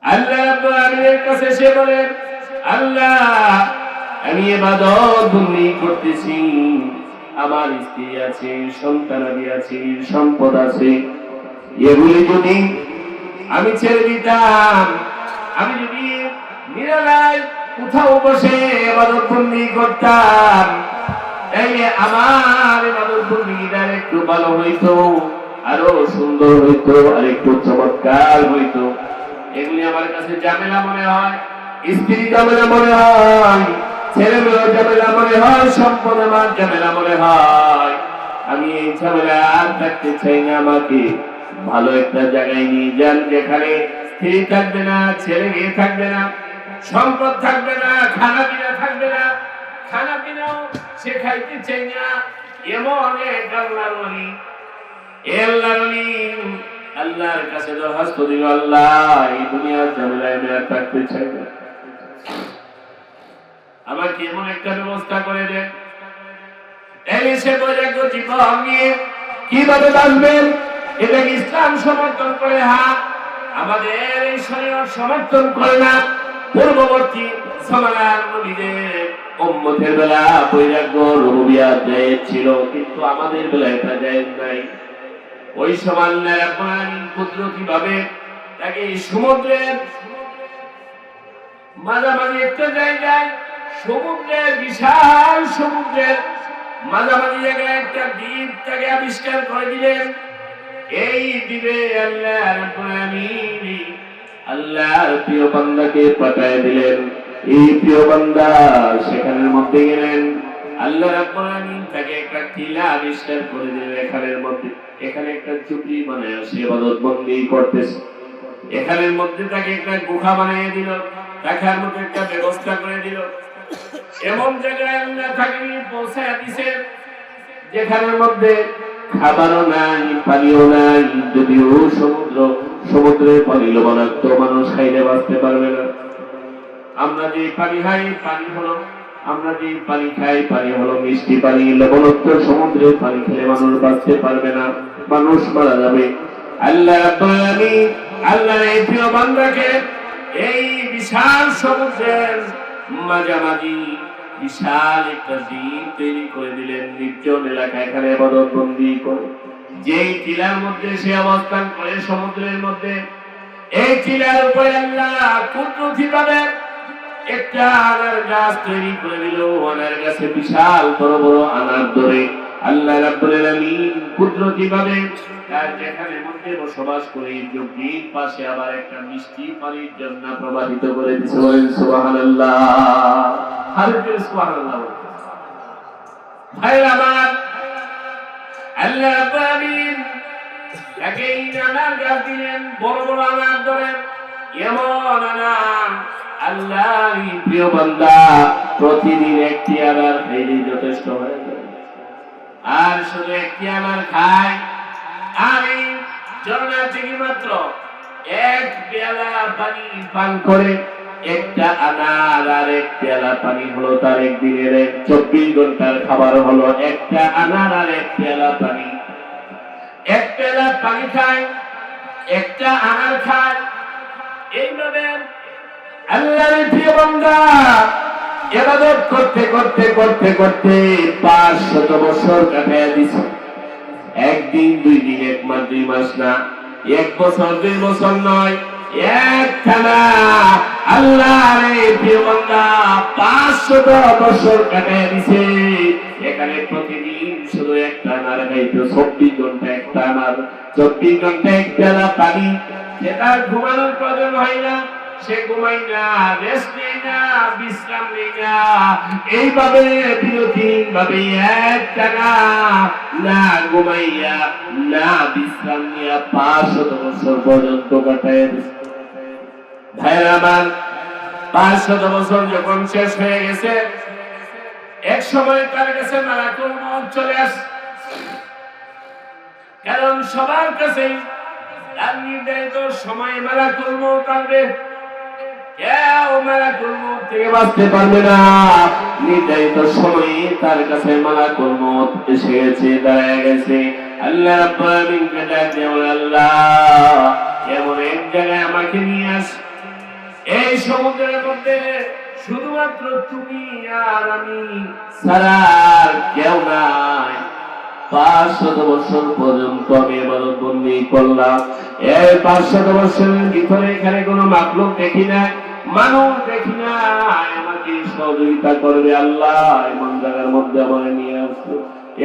আল্লাহ রাব্বুল আলামিনের কাছে সে বলে, আল্লাহ আমি ইবাদত বন্দেগী করতেছি, আমার স্ত্রী আছে, সন্তানাদি আছে, সম্পদ আছে, এগুলি যদি আমি ছেড়ে দিতাম, আমি যদি নিরালায় কোথাও বসে ইবাদত বন্দেগী করতাম, তাইলে আমার ইবাদত বন্দেগীটা একটু ভালো হইতো, আরো সুন্দর হইতো, আর একটু চমৎকার হইতো। এগুলি আমার কাছে ঝামেলা মনে হয়, স্ত্রী ঝামেলা মনে হয়, ছেলে মেয়ে ঝামেলা মনে হয়, সম্পদ আমার ঝামেলা মনে হয়। আমি এই ঝামেলা আর থাকতে চাই না। আমাকে ভালো একটা জায়গায় নিয়ে যান, যেখানে স্ত্রী থাকবে না, ছেলে মেয়ে থাকবে না, সম্পদ থাকবে না, খানা পিনা থাকবে না, খানা পিনাও সে খাইতে চাই না। এমন এক আল্লাহর ওলি, আল্লাহর ওলি আল্লাহর কাছে দরখাস্ত দিল, আল্লাহ এই দুনিয়ার ঝামেলায় আমি আর থাকতে চাই না, আমাকে এমন একটা ব্যবস্থা করে দেন। তাইলে সে বৈরাগ্য জীবন নিয়ে কিভাবে বাঁচবেন? এটা কি ইসলাম সমর্থন করে? হ্যাঁ, আমাদের এই শরীয়ত সমর্থন করে না। পূর্ববর্তী সমানার নবীদের উম্মতের বেলা বৈরাগ্য রুবুবিয়্যাত জায়েজ ছিল, কিন্তু আমাদের বেলা এটা জায়েজ নাই। ওই সময় আল্লাহ রাব্বুল আলামিন কুদরতি ভাবে তাকে সমুদ্রের মাঝামাঝি একটা জায়গায়, সমুদ্রের বিশাল সমুদ্রের মাঝামাঝি জায়গায় একটা দ্বীপ তাকে আবিষ্কার করে দিলেন। এই দ্বীপে আল্লাহ রাব্বুল আলামিন আল্লাহর প্রিয় বান্দাকে পাঠিয়ে দিলেন। এই প্রিয় বান্দা সেখানের মধ্যে গেলেন, আল্লাহ রাব্বুল আলামিন তাকে একটা টিলা আবিষ্কার করে দিলেন। এখানের মধ্যে এখানে একটা চুপড়ি বানায় সে ইবাদত বন্দেগী করতেছে। এখানের মধ্যে তাকে একটা গুহা বানিয়ে দিল, রাখার মতো একটা ব্যবস্থা করে দিল। এমন জায়গায় আল্লাহ তাকে পৌঁছায় দিয়েছে যেখানের মধ্যে খাবারও নাই, পানিও নাই। যদিও সমুদ্রের পানি লবণাক্ত, মানুষ খাইলে বাঁচতে পারবে না। আমরা যে পানি খাই, পানি হলো আমরা যে পানি খাই, পানি হলো মিষ্টি পানি। লবণাক্ত সমুদ্রের পানি খেলে মানুষ বাঁচতে পারবে না, মানুষ মারা যাবে। আল্লাহ রাব্বুল আলামিন আল্লাহর এই প্রিয় বান্দাকে এই বিশাল সমুদ্রের মাঝামাঝি বিশাল একটা দ্বীপ তৈরি করে দিলেন, নির্জন এলাকা। এখানে ইবাদত বন্দেগী করে যেই টিলার মধ্যে সে অবস্থান করে সমুদ্রের মধ্যে, এই টিলার উপরে আল্লাহ কুদরতি ভাবে একটা আনার গাছ তৈরি করে দিল। আনার গাছে বিশাল বড় বড় আনার ধরে আল্লাহ রাব্বুল আলামিন কুদরতি ভাবে তার যেখানে মধ্যে বসবাস করে যুগের পাশে আবার একটা মিষ্টি পানির ঝর্ণা প্রবাহিত করে দিয়েছে। সুবহানাল্লাহ, হারকে সুবহানাল্লাহ। ভাই আমার, আল্লাহ রাব্বুল আলামিন তাকে এই আনার গাছ দিলেন, বড় বড় আনার ধরে। এমন আনার আল্লাহর প্রিয় বান্দা প্রতিদিন একটি আনার খাইলে যথেষ্ট হয়ে যায়। আর শুধু একটি আনার খায়, আর এই ঝর্ণা থেকে মাত্র এক পেয়ালা পানি পান করে। একটা আনার আর এক পেয়ালা পানি হলো তার একদিনের 24 ঘন্টার খাবার হলো একটা আনার আর এক পেয়ালা পানি। এক পেয়ালা পানি খায়, একটা আনার খায়। এইভাবে আল্লাহর প্রিয় বান্দা ইবাদত করতে করতে করতে করতে 500 বছর কাটায় দিছে। একদিন, 2 দিন, 1 মাস, 2 মাস না, 1 বছর, 2 বছর নয়, একটানা আল্লাহর প্রিয় বান্দা 500 বছর কাটায় দিছে। এখানে প্রতিদিন শুধু একটা আনার খাইতো, 24 ঘন্টা একটা আনার, 24 ঘন্টা এক পেয়ালা পানি। সেটা ঘুমানোর প্রয়োজন হয় না, সে ঘুমাই না, রেস্ট নেই না, বিশ্রাম নেই না। এইভাবে বিরতিহীন ভাবে একটানা না ঘুমাইয়া না বিশ্রাম নিয়ে 500 বছর পর্যন্ত কাটায় দিছে। ভাইরা আমার, 500 বছর যখন শেষ হয়ে গেছে, এক সময় তার কাছে মালাকুল মউত চলে আসে। কারণ সবার কাছেই তার নির্ধারিত সময় মালাকুল মউত আসবে। কেউ মালাকুল মউত থেকে বাঁচতে পারবে না। নির্ধারিত সময়ে তার কাছে মালাকুল মউত এসে গেছে, দাঁড়ায় গেছে। আল্লাহ রাব্বুল আলামিন কে ডাক দিয়ে, আল্লাহ এমন এক জায়গায় আমাকে নিয়ে আস এই সমুদ্রের মধ্যে শুধুমাত্র তুমি আর আমি ছাড়া আর কেউ নাই। 500 বছর পর্যন্ত আমি ইবাদত বন্দি করলাম। এই 500 বছরের ভিতরে এখানে কোনো মাখলুক দেখি নাই, মানুষ দেখি নাই আমাকে সহযোগিতা করবে। আল্লাহ এমন জায়গার মধ্যে আমার নিয়ে আসো।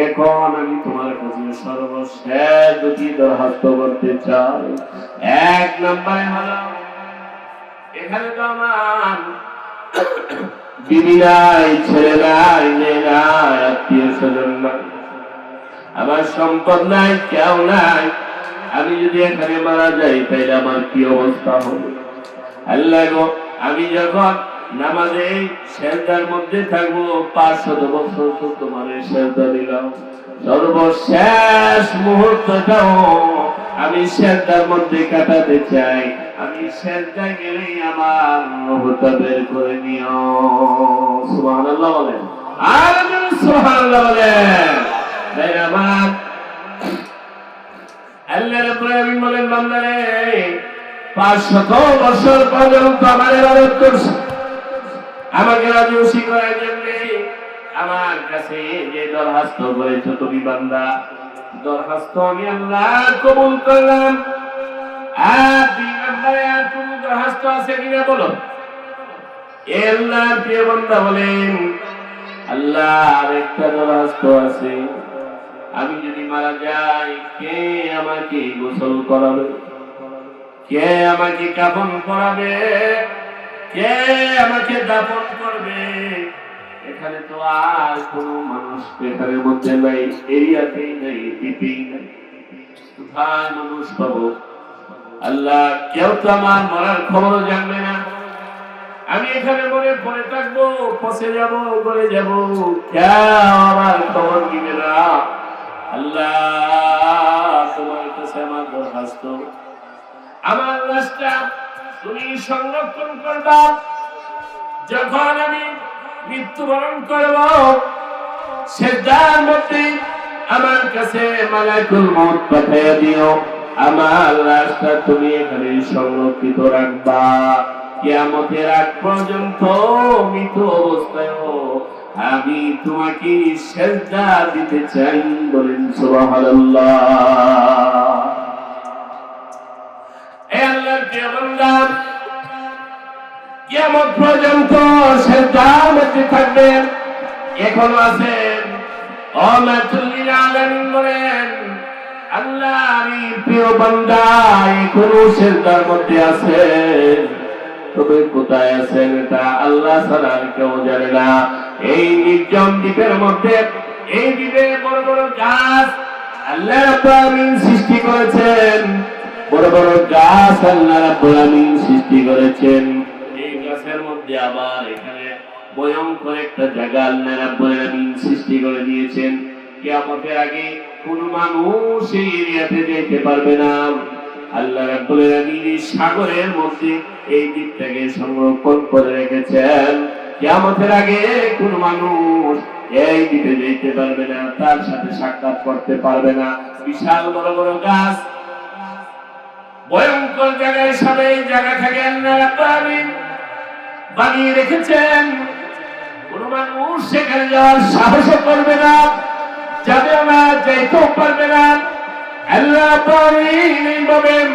এখন আমি তোমার কাছে সর্বশেষ দুটি দরখাস্ত করতে চাই। এক নম্বরে হলো, এখানে তো আমার বিবি নাই, ছেলে নাই, মেয়ে নাই, আত্মীয় স্বজন নাই, আমার সম্পদ নাই, কেউ নাই। আমি যদি এখানে মারা যাই তাইলে আমার কি অবস্থা হবে? আল্লাহ গো, আমি যখন নামাজে সেজদার মধ্যে থাকবো 500 বছর তো তোমার সেজদা দিলাম, সর্বশেষ মুহূর্তটাও আমি সেজদার মধ্যে কাটাতে চাই। আমি সেজদায় গেলেই আমার রূহটা বের করে নিও। সুবহানাল্লাহ বলেন, আর সুবহানাল্লাহ বলেন। তাই আমার আল্লাহ রাব্বুল আলামিন বলেন, বান্দারে 500 বছর পর্যন্ত আমার ইবাদত করছ, আমাকে রাজি খুশি করার জন্য আমার কাছে যে দরখাস্ত করেছ তুমি বান্দা, দরখাস্ত আমি আল্লাহ কবুল করলাম। আর 2 নম্বরে আর কোন দরখাস্ত আছে কিনা বলো? আল্লাহ প্রিয় বান্দা বলেন, আল্লাহ আরেকটা দরখাস্ত আছে। আমি যদি মারা যাই, কে আমাকে গোসল করাবে? কে আমাকে কাফন পরাবে? কে আমাকে দাফন করবে? এখানে তো আর কোনো মানুষ এখানের মধ্যে নাই, এরিয়াতেই নাই, দ্বীপেই নাই। কোথায় মানুষ পাবো? আল্লাহ, কেউ তো আমার মরার খবর জানবে না। আমি এখানে মরে পড়ে থাকবো, পচে যাবো, গলে যাবো, কেউ আমার খবর দিবে না। আল্লাহ, তোমার কাছে আমার দরখাস্ত, আমার লাশটা তুমি সংরক্ষণ করবা। যখন আমি মৃত্যুবরণ করব, সেটার মধ্যে আমার কাছে মালাকুল মউত পাঠিয়ে দিও। আমার লাশটা তুমি এখানে সংরক্ষিত রাখবা। কিয়ামতের আগ পর্যন্ত মৃত অবস্থায় আমি তোমাকে সিজদা দিতে চাই। বলেন সুবহানাল্লাহ। এ আল্লাহর প্রিয় বান্দা, কিয়ামত পর্যন্ত সিজদার মধ্যে থাকবেন, এখনো আছেন। রাহমাতুল লিল আলামিন বলেন, আল্লাহ আমি প্রিয় বান্দা এখনো সিজদার মধ্যে আছেন, তবে কোথায় আছেন এটা আল্লাহ ছাড়া আর কেউ জানে না। এই নির্জন দ্বীপের মধ্যে, এই দ্বীপে বড় বড় গাছ আল্লাহ রাব্বুল আলামিন সৃষ্টি করেছেন, বড় বড় গাছ আল্লাহ রাব্বুল আলামিন সৃষ্টি করেছেন। এই গাছের মধ্যে আবার এখানে ভয়ঙ্কর একটা জায়গা আল্লাহ রাব্বুল আলামিন সৃষ্টি করে দিয়েছেন। কিয়ামতের আগে কোন মানুষ এই এরিয়াতে যেতে পারবে না। আল্লাহ রাব্বুল আলামিন সাগরের মধ্যে এই দ্বীপটাকে সংরক্ষণ করে রেখেছেন। কিয়ামতের আগে কোন মানুষ এই দ্বীপে যেতে পারবে না, তার সাথে সাক্ষাৎ করতে পারবে না। বিশাল বড় বড় গাছ, ভয়ঙ্কর জায়গায় সবাই জায়গা থাকে আল্লাহ রাব্বুল আলামিন বানিয়ে রেখেছেন। কোন মানুষ সেখানে যাওয়ার সাহস করবে না, যাবে না, যাইতেও পারবে না। আল্লাহ বলেন,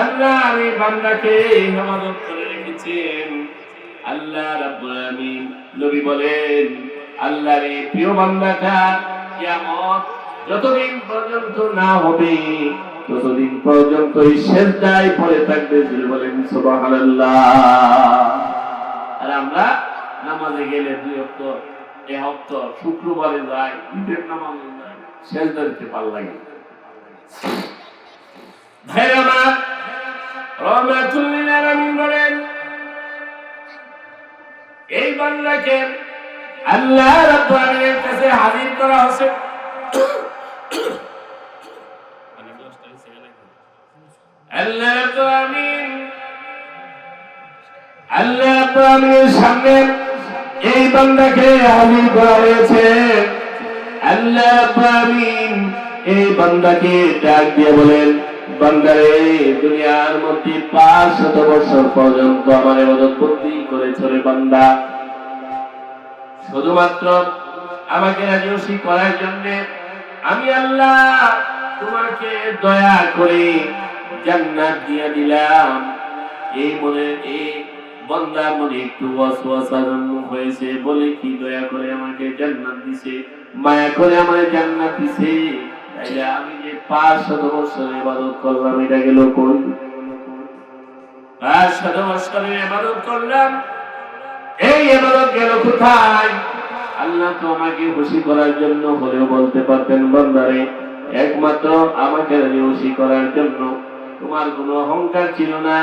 আল্লাহ আমি বান্দাকে হেফাজত করে রেখেছেন। আল্লাহ রাব্বুল আলামিন নবী বলেন, আল্লাহর এই প্রিয় বান্দাটা কিয়ামত যতদিন পর্যন্ত না হবে ততদিন পর্যন্ত এই সিজদায় পড়ে থাকবে। বলেন সুবহানাল্লাহ। আর আমরা নামাজে গেলে 2 ওয়াক্ত, এক ওয়াক্ত শুক্রবারে যাই, ঈদের নামাজে যাই, সিজদা দিতে পারল লাগে। ভাই আমার রাহমাতুল লিল আলামিন বলেন, এই বান্দাকে আল্লাহ রাব্বুল আলামিনের কাছে হাজির করা হয়েছে। আল্লাহ রাব্বুল আলামিনের সামনে এই বান্দাকে হাজির করা হয়েছে। আল্লাহ রাব্বুল আলামিন এই বান্দাকে ডাক দিয়ে বলেন, বান্দারে দুনিয়ার মধ্যে 500 বছর পর্যন্ত আমার ইবাদত বন্দি করেছ রে বান্দা, শুধুমাত্র আমাকে রাজি খুশি করার জন্য আমি আল্লাহ তোমাকে দয়া করে জান্নাত দিয়ে দিলাম। এই মনে এই বান্দার মনে একটু ওয়াসওয়াসা জন্ম হয়েছে বলে কি দয়া করে আমাকে জান্নাত দিছে, মায়া করে আমাকে জান্নাত দিছে, তাইলে আমি যে 500 বছর ইবাদত করলাম এটা গেল কই? 500 বছর ইবাদত করলাম, এই ইবাদত গেল কোথায়? আল্লাহ তো আমাকে খুশি করার জন্য হলেও বলতে পারতেন বান্দারে একমাত্র আমাকে খুশি করার জন্য। তোমার কোনো অহংকার ছিল না,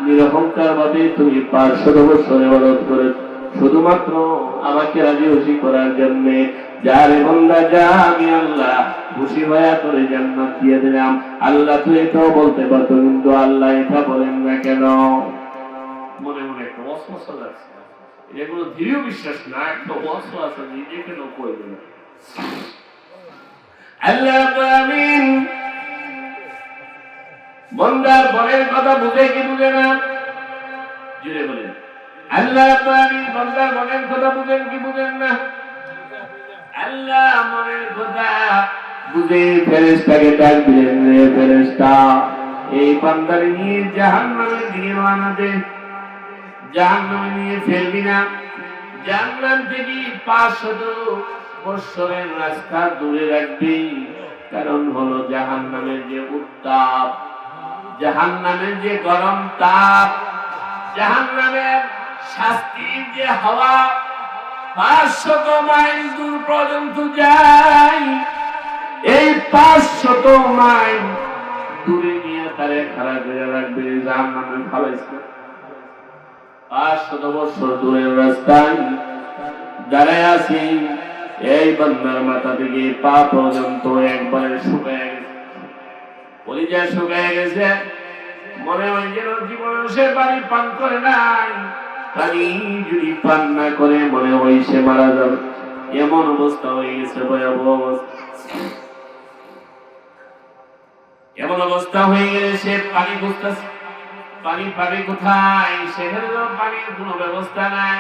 নিরহংকার ভাবে তুমি 500 বছর ইবাদত করে শুধুমাত্র আমাকে রাজি খুশি করার জন্য। যারে বান্দা যা, আমি আল্লাহ খুশি হয়ে করে জান্নাত দিয়ে দিলাম। আল্লাহ তো এটাও বলতে পারতো, কিন্তু আল্লাহ এটা বলেন না কেন? মনে মনে একটা ওয়াসওয়াসা লাগছে, এগুলো দৃঢ় বিশ্বাস না, একটা ওয়াসওয়াসা নিজেকে কেন করবে না। আল্লাহ আমিন বান্দার মনের কথা বুঝে কি বুঝে না? জুড়ে বলেন আল্লাহ আমিন বান্দার মনের কথা বুঝেন কি বুঝেন না? আল্লাহ মনের কথা বুঝে ফেরেশতাকে ডাক দিলেন, রে ফেরেশতা এই বান্দার নিয়ে জাহান্নামের দিকে রওনা দে, জাহান্নামে নিয়ে ফেলবি না। জাহান্নাম থেকে 500 বছরের রাস্তা দূরে রাখবি। কারণ হলো জাহান্নামের যে উত্তাপ, জাহান্নামের যে গরম তাপ, জাহান্নামের শাস্তির যে হাওয়া 500 মাইল দূর পর্যন্ত যায়। এই 500 মাইল দূরে নিয়ে তারে খারাপ করে রাখবে, জাহান্নামে ফালাইছে। 500 বছর দূরের রাস্তায় দাঁড়ায় আছি, এই বান্দার মাথা থেকে পা পর্যন্ত একবারে শুকায় গেছে, কলিজা শুকায় গেছে। মনে হয় যেন জীবনে সে পানি পান করে নাই, পানি যদি পান না করে মনে হয় সে মারা যাবে, এমন অবস্থা হয়ে গেছে, ভয়াবহ অবস্থা। এমন অবস্থা হয়ে গেলে সে পানি খুঁজতেছে, পানি পাবে কোথায়? সেখানে তো পানির কোনো ব্যবস্থা নাই।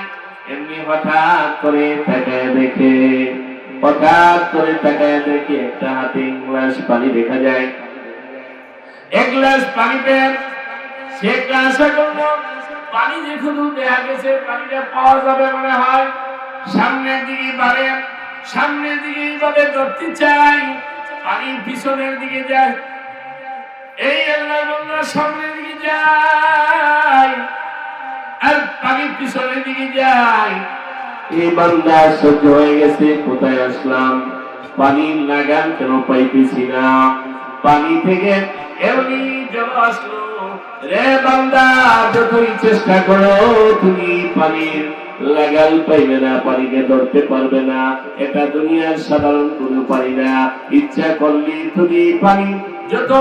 এমনি হঠাৎ করে তাকায় দেখে, একটা হাতে গ্লাস পানি দেখা যায়। এক গ্লাস পানিতে সে একটা আশা করলো পানি যেখানে দেখা গেছে পানিটা পাওয়া যাবে মনে হয়, সামনের দিকে বাড়ে, সামনের দিকে এইভাবে ধরতে চাই, পানি পিছনের দিকে যায়। এই আল্লাহ বান্দা সামনের দিকে যায় আর পানি পিছনের দিকে যায়। এই বান্দা সহ্য হয়ে গেছে, কোথায় আসলাম, পানির লাগান কেন পাইতেছি না, পানি থেকে এমনি জল আসলো। রে বান্দা যতই চেষ্টা করো তুমি পানির লাগাল পাইবে না, পানিকে ধরতে পারবে না। এটা দুনিয়ার সাধারণ কোনো পানি না। ইচ্ছা করলে তুমি পানি যত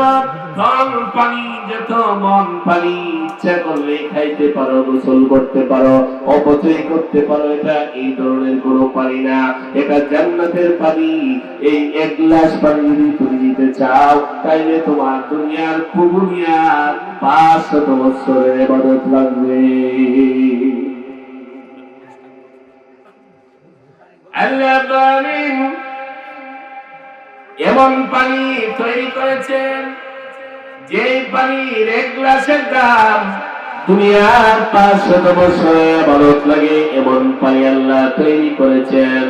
ধন পানি, যত মন পানি ইচ্ছা করলে খাইতে পারো, গোসল করতে পারো, অপচয় করতে পারো। এটা এই ধরনের কোনো পানি না, এটা জান্নাতের পানি। এই এক গ্লাস পানি যদি তুমি নিতে চাও তাইলে তোমার দুনিয়ার 500 বছরের ইবাদত লাগবে। আল্লাহ আমিন এমন পানি তৈরি করেছেন যে পানির এক গ্লাসের দাম দুনিয়ার 500 বছরের ইবাদত লাগে, এমন পানি আল্লাহ তৈরি করেছেন।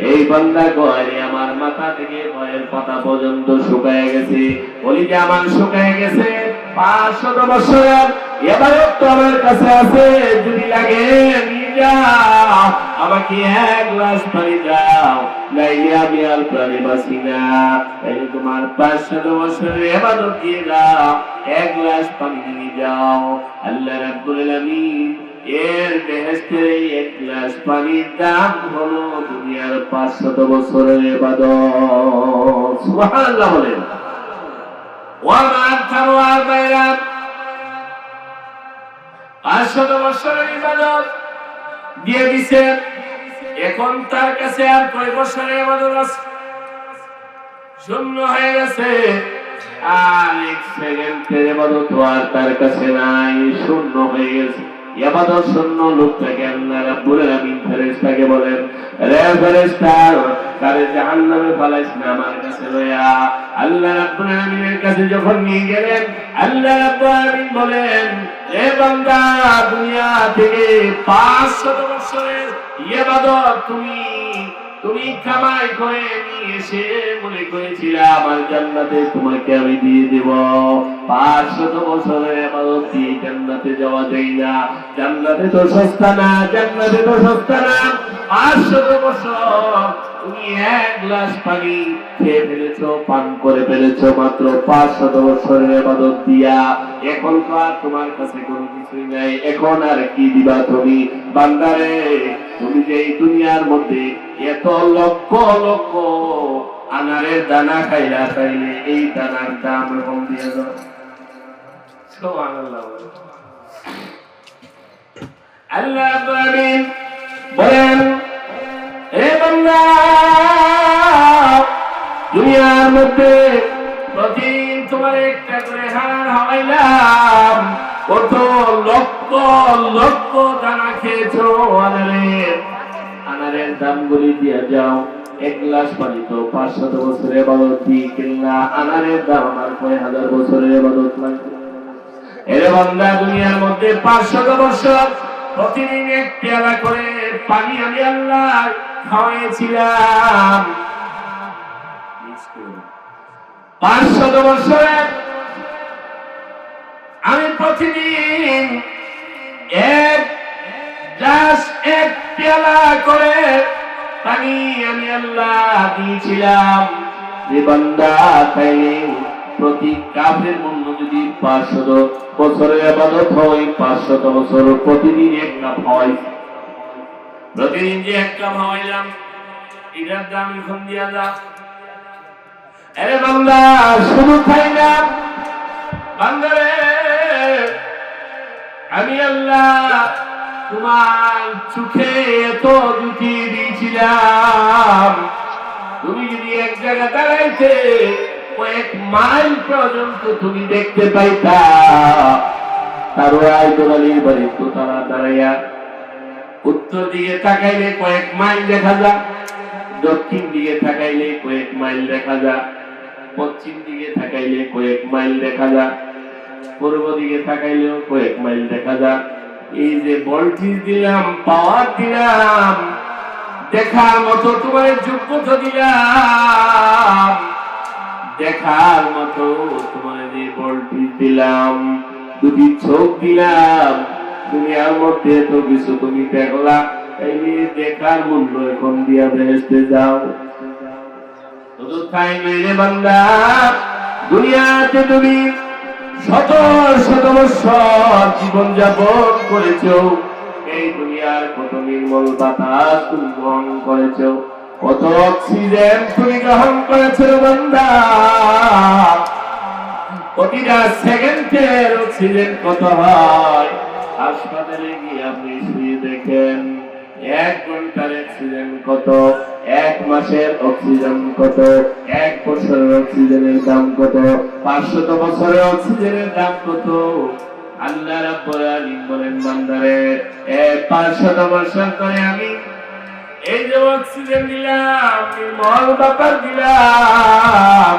এই বান্দা কয় আমার মাথা থেকে পায়ের পাতা পর্যন্ত শুকায় গেছে, কলিজা আমার শুকায় গেছে। 500 বছরের ইবাদত তো আমার কাছে আছে, যদি লাগে নিয়ে যাও, আমাকে এক গ্লাস পানি দাও, নাইলে আমি আর প্রাণে বাঁচি না। তাই তোমার 500 বছরের ইবাদত দিয়ে দাও, এক গ্লাস পানি নিয়ে যাও। আল্লাহ রাব্বুল আলামিন এর বেহেশতের এক গ্লাস পানির দাম হলো দুনিয়ার 500 বছরের ইবাদত। সুবহানাল্লাহ বলেন। ওয়া মা আনতারু আবাইরা 500 বছরের ইবাদত দিয়ে দিছে, এখন তার কাছে আর কয় বছরের ইবাদত আছে? শূন্য হয়ে গেছে। আর এক সেকেন্ডের ইবাদত আর তার কাছে নাই, শূন্য হয়ে গেছে। ইবাদত শূন্য লোকটাকে আল্লাহ রাব্বুল আলামিন ফেরেশতাকে বলেন, রে ফেরেশতা, তারে জাহান্নামে ফালাইস না, আমার কাছে লয়া। আল্লাহ রাব্বুল আলামিনের কাছে যখন নিয়ে গেলেন, আল্লাহ রাব্বুল আলামিন বলেন, এ বান্দা, দুনিয়া থেকে 500 বছরের ইবাদত তুমি কামাই করে নিয়ে এসে মনে করেছিলা আমার জান্নাতে তোমাকে আমি দিয়ে দেব। 500 বছরের ইবাদত দিয়ে জান্নাতে যাওয়া যায় না। জান্নাতে তো সস্তা না, জান্নাতে তো সস্তা না। 500 বছর তুমি এক গ্লাস পানি খেয়ে ফেলেছো, পান করে ফেলেছো মাত্র 500 বছরের ইবাদত দিয়া। এখন তো আর তোমার কাছে কোনো কিছুই নাই, এখন আর কি দিবা তুমি? বান্দারে, তুমি যে এই দুনিয়ার মধ্যে এত লক্ষ লক্ষ আনারের দানা খাইলে এই দানার দাম এরকম দিয়ে দাও। সুবহানাল্লাহ। আল্লাহ বলেন, হে বান্দা, দুনিয়ার মধ্যে প্রতিদিন তোমার একটা করে হার হাওয়াইলাম, কত লক্ষ লক্ষ দানা খেয়েছো আনারের দামগুলি দিয়ে যাও। এক গ্লাস পানি তো 500 বছরের ইবাদত দিয়ে কিনলা, আনারের দাম আমার কয় হাজার বছরের ইবাদত লাগবে। এর বান্দা, দুনিয়ার মধ্যে 500 বছর প্রতিদিন এক পেয়ালা করে পানি আমি আল্লাহ খাওয়াইছিলাম। 500 বছরে আমি প্রতিদিন এক গ্লাস এক পেয়ালা করে পানি আমি আল্লাহ দিয়েছিলাম। যে বান্দা তাইলে প্রতি কাফের মূল্য যদি 500 বছরের ইবাদত হয়, 500 বছর প্রতিদিন এক কাপ হয়। প্রতিদিন যে এক কাপ হওয়াইলাম, এটার দাম এখন দিয়া দাও। আরে বান্দা, শুধু খাই না, বান্দারে, আমি আল্লাহ তোমার চোখে এত জুতি দিয়েছিলাম, তুমি যদি এক জায়গা দাঁড়াইতে কয়েক মাইল পর্যন্ত তুমি দেখতে পাইতা। তারও আইদুল বাড়ি তো তারা দাঁড়াইয়া উত্তর দিকে তাকাইলে কয়েক মাইল দেখা যায়, দক্ষিণ দিকে তাকাইলে কয়েক মাইল দেখা যায়, পশ্চিম দিকে তাকাইলে কয়েক মাইল দেখা যায়, পূর্ব দিকে তাকাইলেও কয়েক মাইল দেখা যায়। এই যে ভোল্টেজ দিলাম, পাওয়ার দিলাম, দেখার মতো তোমার যোগ্যতা দিলাম, দেখার মতো তোমার যে ভোল্টেজ দিলাম, দুটি চোখ দিলাম, দুনিয়ার মধ্যে তো কিছু তুমি দেখলা, এই দেখার মূল্য এখন দিয়া বেহেশতে যাও। শুধু তাই নয় রে বান্দা, দুনিয়াতে তুমি শত শত বছর জীবন যাপন করেছো, এই দুনিয়ার কত নির্মল বাতাস তুমি গ্রহণ করেছো, কত অক্সিজেন তুমি গ্রহণ করেছো বান্দা। প্রতিটা সেকেন্ডের অক্সিজেন কত হয়? হাসপাতালে গিয়ে আপনি শুয়ে দেখেন, 1 ঘন্টার অক্সিজেন কত, 1 মাসের অক্সিজেন কত, 1 বছরের অক্সিজেনের দাম কত, 500 বছরের অক্সিজেনের দাম কত। আল্লাহ রাব্বুল আলামিন বলেন, বান্দারে, 500 বছর করে আমি এই যে অক্সিজেন দিলাম, নির্মল বাতাস দিলাম,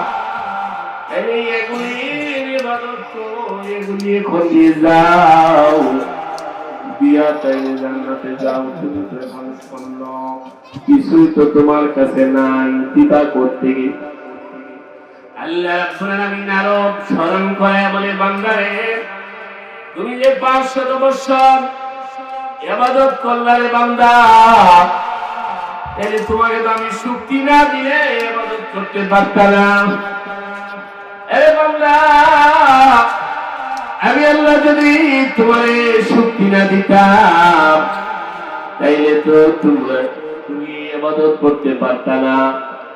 এগুলির ইবাদত করো, এগুলি এখন নিয়ে যাও, দিয়া তাইলে জান্নাতে যাও। তুমি তো এখন শূন্য, কিছুই তো তোমার কাছে নাই, দিবা করতে গিয়ে। আল্লাহ রাব্বুল আলামিন আরো স্মরণ করে বলে, বান্দারে, তুমি যে 500 বছর ইবাদত করলা রে বান্দা, তাহলে তোমাকে তো আমি শক্তি না দিলে ইবাদত করতে পারতাম। আরে বান্দা, আমি আল্লাহ যদি তোমারে শক্তি না দিতাম, তাইলে তো তুমি ইবাদত করতে পারতা না।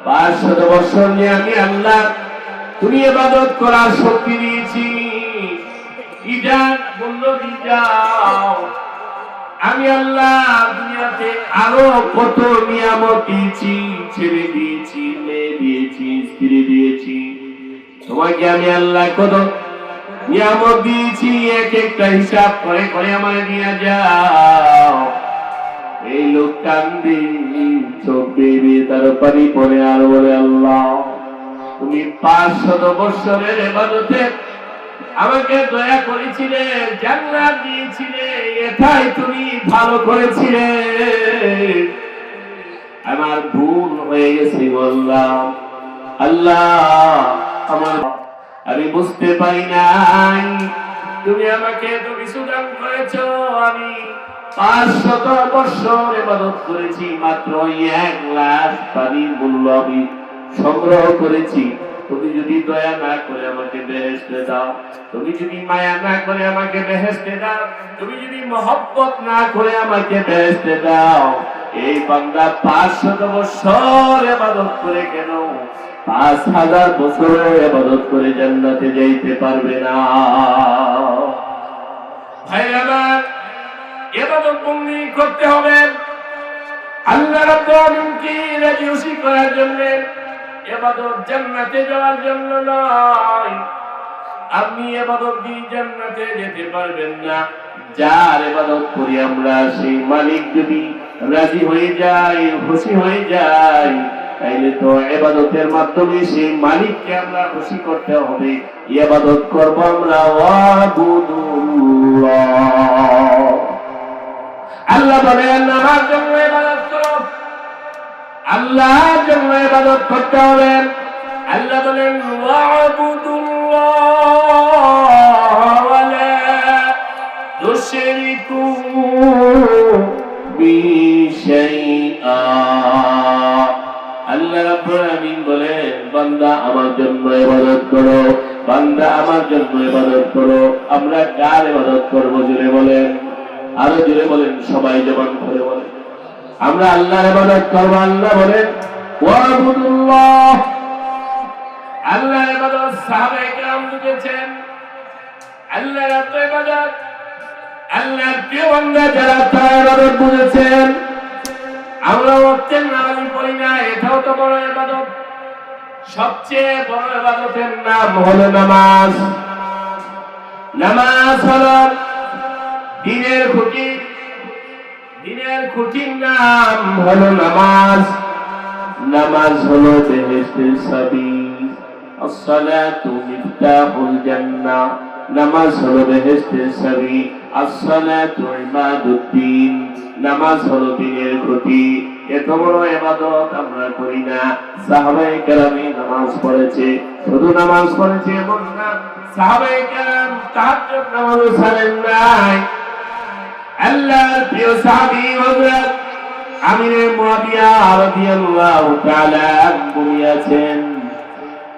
500 বছর নিয়ে আমি আল্লাহ তুমি ইবাদত করার শক্তি দিয়েছি। ইটা বললো যাও, আমি আল্লাহ দুনিয়াতে আরো কত নিয়ামত দিয়েছি, ছেলে দিয়েছি, মেয়ে দিয়েছি, স্ত্রী দিয়েছি, তোমাকে আমি আল্লাহ কত নিয়ামত দিয়েছি, এক একটা হিসাব করে করে আমার নিয়ে যাও। এই লোক কান্দি, চোখ বেরিয়ে তার পানি পরে আর বলে, আল্লাহ তুমি 500 বছরের ইবাদতে আমাকে দয়া করেছিলে, জান্নাত দিয়েছিলে, এটাই তুমি ভালো করেছিলে। আমার ভুল হয়ে গেছে বললাম, আল্লাহ আমার আমি বুঝতে পারি নাই তুমি আমাকে এত কিছু দান করেছ। আমি 500 বছর ইবাদত করেছি, মাত্র 1 লাখ পানির মূল্য আমি সংগ্রহ করেছি। তুমি যদি দয়া না করে আমাকে বেহেশতে দাও, তুমি যদি মায়া না করে আমাকে বেহেশতে দাও, তুমি যদি মহব্বত না করে আমাকে বেহেশতে দাও, এই বান্দা 500 বছর ইবাদত করে কেন 5000 বছর ইবাদত করে জান্নাতে যাইতে পারবে না? ভাই আমার, ইবাদত বন্দি করতে হবে আল্লাহ রাব্বুল আলামিনকে রাজি খুশি করার জন্য। ইবাদত জান্নাতে যাওয়ার জন্য নয়। আপনি ইবাদত দিয়ে জান্নাতে যেতে পারবেন না। যার ইবাদত করি আমরা, সেই মালিক যদি রাজি হয়ে যায়, খুশি হয়ে যায়, তাইলে তো ইবাদতের মাধ্যমে সেই মালিককে আমরা খুশি করতে হবে। ইবাদত করব আমরা ওয়াবুদুল্লাহ। আল্লাহ বলেন আমার জন্য ইবাদত করো, আল্লাহর জন্য ইবাদত করতে হবে। আল্লাহ বলেন ওয়াবুদুল্লাহ ওয়ালা তুশরিকু বিশাইআ। আল্লাহ রাব্বুল আলামিন বলেন, বান্দা আমার জন্য ইবাদত করো, বান্দা আমার জন্য ইবাদত করো। আমরা কার ইবাদত করব? জোরে বলেন, আরো জোরে বলেন, সবাই জবান করে বলেন। আমরা আল্লাহর ইবাদত করব। আল্লাহ বলেন ওয়াবুদুল্লাহ। আল্লাহর ইবাদত সাহাবায়ে কেরাম বুঝেছেন। আল্লাহর ইবাদত, আল্লাহর প্রিয় বান্দা যারা, তারা ইবাদত বুঝেছেন। আমরা ওয়াক্তের নামাজ পড়ি না, এটাও তো বড় ইবাদত। সবচেয়ে বড় ইবাদতের নাম হলো নামাজ। নামাজ হলো দিনের খুঁটি, দিনের খুঁটির নাম হলো নামাজ। নামাজ হলো বেহেশতের চাবি। আসসালাতু মিফতাহুল জান্নাহ। নামাজ হলো বেহেশতের চাবি। আসসালাতু ইমাদুদ্দিন। নামাজ হলো দিনের খুঁটি। এত বড় ইবাদত আমরা করি না। সাহাবায়ে কেরাম নামাজ পড়েছে, শুধু নামাজ পড়েছে এমন না, সাহাবায়ে কেরাম তাহাজ্জুদ নামাজ ছাড়েন নাই। আল্লাহর প্রিয় সাহাবী হযরত আমির মুআবিয়া রাদিয়াল্লাহু তাআলা বলেছেন,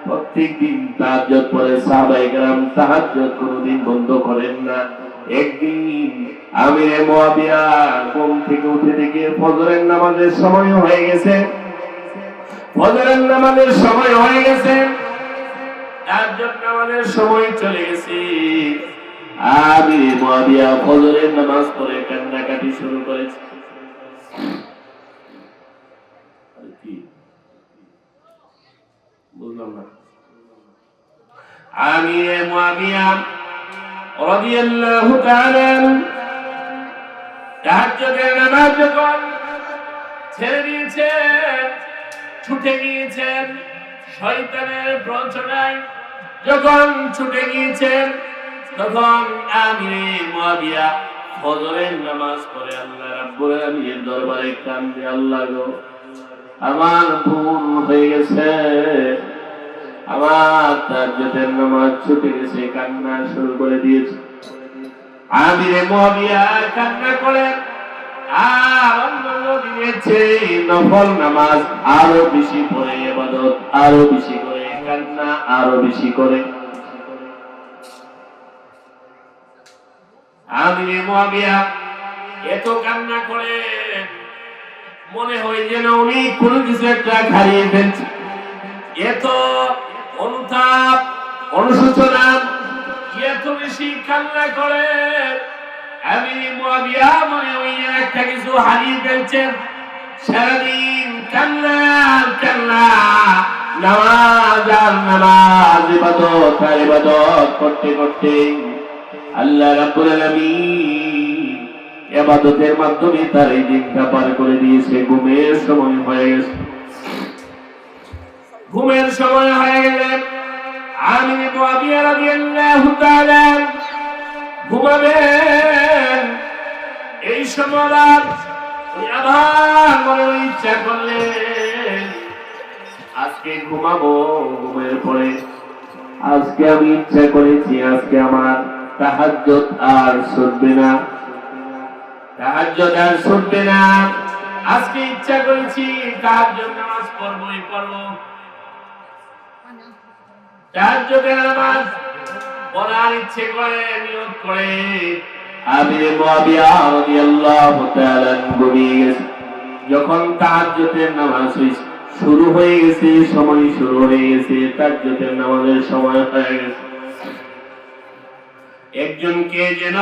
প্রত্যেকদিন তাহাজ্জুদ পড়ে সাহাবায়ে কেরাম তাহাজ্জুদ কোনদিন বন্ধ করেন না। একদিন আমির মুআবিয়া ঘুম থেকে উঠে দেখে ফজরের নামাজের সময় হয়ে গেছে, ফজরের নামাজের সময় হয়ে গেছে, তাহাজ্জুদ নামাজের সময় চলে গেছে। আমির মুআবিয়া ফজরের নামাজ পড়ে কান্নাকাটি শুরু করেছে। বুঝলাম না। আমির মুআবিয়া রাদিয়াল্লাহু তাআলা তাহাজ্জুদের নামাজ যখন ছেড়ে দিয়েছেন, ছুটে গিয়েছেন শয়তানের প্ররোচনায়, যখন ছুটে গিয়েছেন, তখন আমির মুআবিয়া ফজরের নামাজ পড়ে আল্লাহ রাব্বুল আলামিনের দরবারে কান্দে, আল্লাহ গো, আমার ভুল হয়ে গেছে, আমার তাহাজ্জুদের নামাজ ছুটে গেছে। কান্না শুরু করে দিয়েছে। আমির মুআবিয়া কান্না করে আর অন্যান্য দিনের চেয়ে নফল নামাজ আরো বেশি পড়ে, ইবাদত আরো বেশি করে, কান্না আরো বেশি করে। আমির মুআবিয়া এত কান্না করে মনে হয় যেন উনি কোনো কিছু একটা হারিয়ে ফেলছে। এত অনুতাপ, অনুশোচনা, এত বেশি কান্না করে আমির মুআবিয়া মনে হয় একটা কিছু হারিয়ে ফেলছেন। সারাদিন কান্না কান্না, নামাজ আর নামাজ, ইবাদত আর ইবাদত করতে করতে আল্লাহ রাব্বুল আলামিন ইবাদতের মাধ্যমে তার এই দিনটা পার করে দিয়েছে। ঘুমের সময় হয়ে গেছে। ঘুমের সময় হয়ে গেলে আমির মুআবিয়া রাদিয়াল্লাহু তাআলা ঘুমাবেন। এই সময় আবার মনে ইচ্ছা করলেন আজকে ঘুমাবো। ঘুমের পরে আজকে আমি ইচ্ছা করেছি আজকে আমার তাহাজ্জুদ আর ছুটবে না, তাহাজ্জুদ আর ছুটবে না। আজকে ইচ্ছা করেছি তাহাজ্জুদ নামাজ পড়বই পড়বো। তাহাজ্জুদের নামাজ পড়ার ইচ্ছে করে নিয়ত করে আমির মুআবিয়া রাদিয়াল্লাহু তাআলা ঘুমিয়ে গেছে। যখন তাহাজ্জুদের নামাজ শুরু হয়ে গেছে, সময় শুরু হয়ে গেছে, তাহাজ্জুদের নামাজের সময় হয়ে গেছে, একজনকে যেন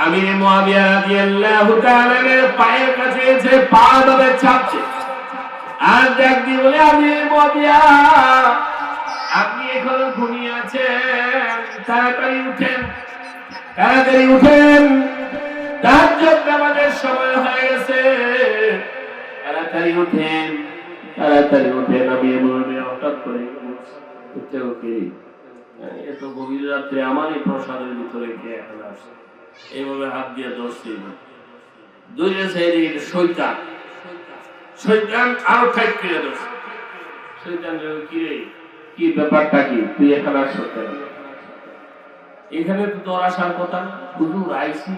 আমির মুআবিয়া রাদিয়াল্লাহু তাআলা এর পায়ের কাছে এসে পা ধরে চাপছে আর ডাক দিয়ে বলে, আমির মুআবিয়া আপনি এখনো ঘুমিয়ে আছেন, তাড়াতাড়ি উঠেন, তাড়াতাড়ি উঠেন, তাহাজ্জুদ নামাজের সময় হয়ে গেছে, তাড়াতাড়ি উঠেন, তাড়াতাড়ি উঠেন। আমি হঠাৎ করে উঠতে ওকে এত গভীর রাত্রে আমারই প্রসাদের ভিতরে কে এখন আসে, এইভাবে হাত দিয়ে ধরছি। দুই সাইডে শয়তান, শয়তান আরো ঠাইট করে ধরছে। শয়তান কি রে, কি ব্যাপারটা কি, তুই এখানে আসছ কেন? এখানে তো তোর আসার কথা না। হুজুর আইসি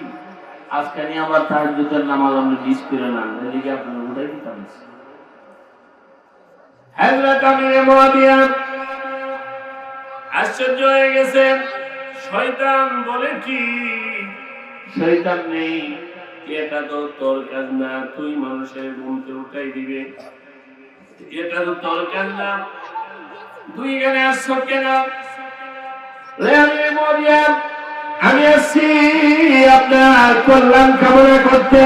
আজকে নিয়ে আমার তাহাজ্জুদের নামাজ আমরা মিস করে না, এদিকে আপনার উঠাই দিতাম। হযরত আমির মুআবিয়া আশ্চর্য হয়ে গেছে। শয়তান বলে কি? শয়তান নেই, এটা তো তোর কাজ না, তুই মানুষের ঘুমতে উঠাই দিবে, এটা তো তোর কাজ না, তুই এখানে আসছ কেন? আমি আসছি আপনার কল্যাণ কামনা করতে,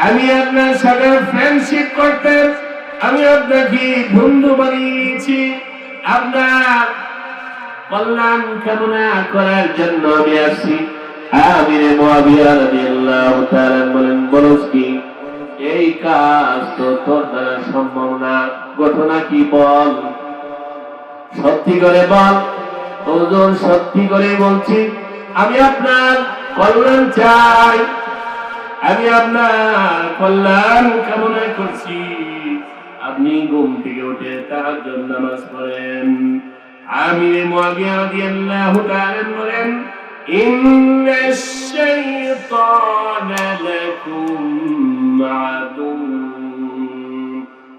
আমি আপনার সাথে ফ্রেন্ডশিপ করতে, আমি আপনাকে বন্ধু বানিয়েছি, আপনার কল্যাণ কামনা করার জন্য আমি আসছি। আমির মুআবিয়া রাদিয়াল্লাহু তাআলা বলেন, বলস কি এই কাজ তো তোর দ্বারা সম্ভব না, ঘটনা কি বল, সত্যি করে বল। হুজুর সত্যি করে বলছি, আমি আপনার কল্যাণ চাই, আমি আপনার কল্যাণ কামনা করছি। আপনি ঘুম থেকে উঠে তাহাজ্জুদ নামাজ পড়েন। আমির মুআবিয়া রাদিয়াল্লাহু তাআলা বলেন, ইন্নাশ শাইতানা লাকুম আদুউন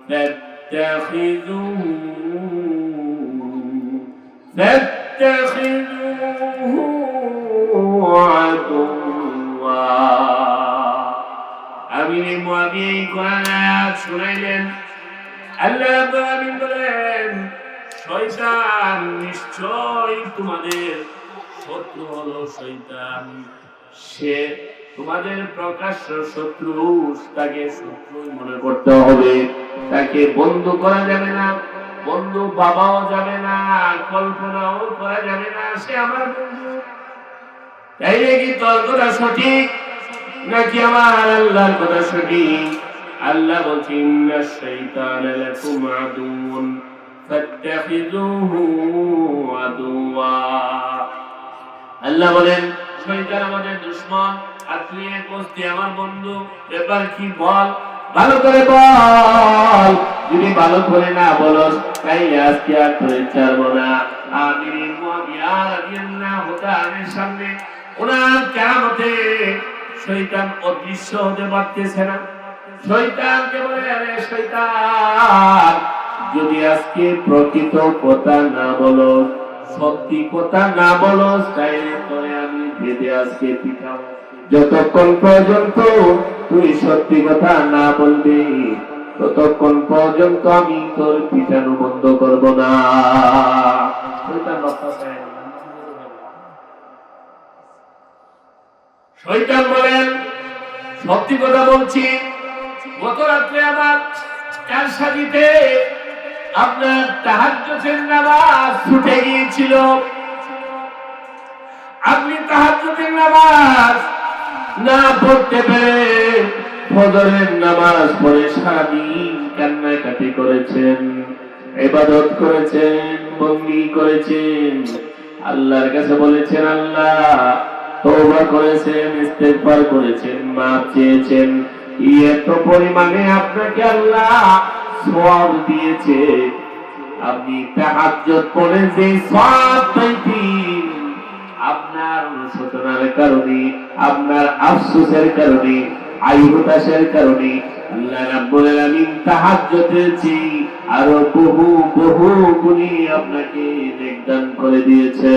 ফাত্তাখিযুহু আদুওয়া। আমির মুআবিয়া এই কোরআন আয়াত শুনাইলেন। আল্লাহ রাব্বুল বলেন, শয়তান নিশ্চয় তোমাদের শত্রু হলো শয়তান, সে তোমাদের প্রকাশ্য শত্রু, তাকে শত্রু মনে করতে হবে, তাকে বন্ধু করা যাবে না, বন্ধু বাবাও যাবে না, কল্পনাও করা যাবে না সে আমার বন্ধু। তাইলে কি তোর কথা সঠিক নাকি আমার আল্লাহর কথা সঠিক? আল্লাহ বলছেন, ইন্নাশ শাইতানা লাকুম আদুউন ফাত্তাখিযুহু আদুওয়া। আল্লাহ বলেন, শয়তান আমাদের দুশমন আর তুই এক বস্তি আমার বন্ধু। ব্যাপার কি বল, ভালো করে বল। যদি ভালো করে না বলস তাইলে আজকে আর তোরে ছাড়বো না। আমির মুআবিয়া রাদিয়াল্লাহু তাআলার সামনে ওনার কিয়ামতে শয়তান অদৃশ্য হতে পারতেছে না। শয়তানকে বলে, আরে শয়তান, যদি আজকে প্রকৃত কথা না বলো, সত্যি কথা না বলো, তাইলে তোরে আমি বেঁধে আজকে পিটাবো। যতক্ষণ পর্যন্ত তুই সত্যি কথা না বলবি ততক্ষণ পর্যন্ত আমি তোর পিটানো বন্ধ করব না। শয়তান বলেন, সত্যি কথা বলছি, গত রাত্রে আমার কারসাজিতে আপনার তাহাজ্জুদের নামাজ ছুটে গিয়েছিল, আপনি তাহাজ্জুদের নামাজ না পড়তে পেরে ফজরের নামাজ পড়ে সারাদিন কান্নাকাটি করেছেন, ইবাদত করেছেন, বন্দী করেছেন, আল্লাহর কাছে বলেছেন, আল্লাহ তওবা করেছেন, ইস্তেগফার করেছেন, মাফ চেয়েছেন, এত পরিমাণে আপনাকে আল্লাহ সওয়াব দিয়েছে। আপনি তাহাজ্জুদ পড়ে যে সওয়াব পাইতেন, আপনার অনুশোচনার কারণে, আপনার আফসোসের কারণে, আইহতাশের কারণে আল্লাহ রাব্বুল আলামিন তাহাজ্জুদের চেয়ে আরো বহু বহু গুণে আপনাকে নেক দান করে দিয়েছে।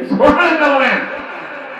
সুবহানাল্লাহ।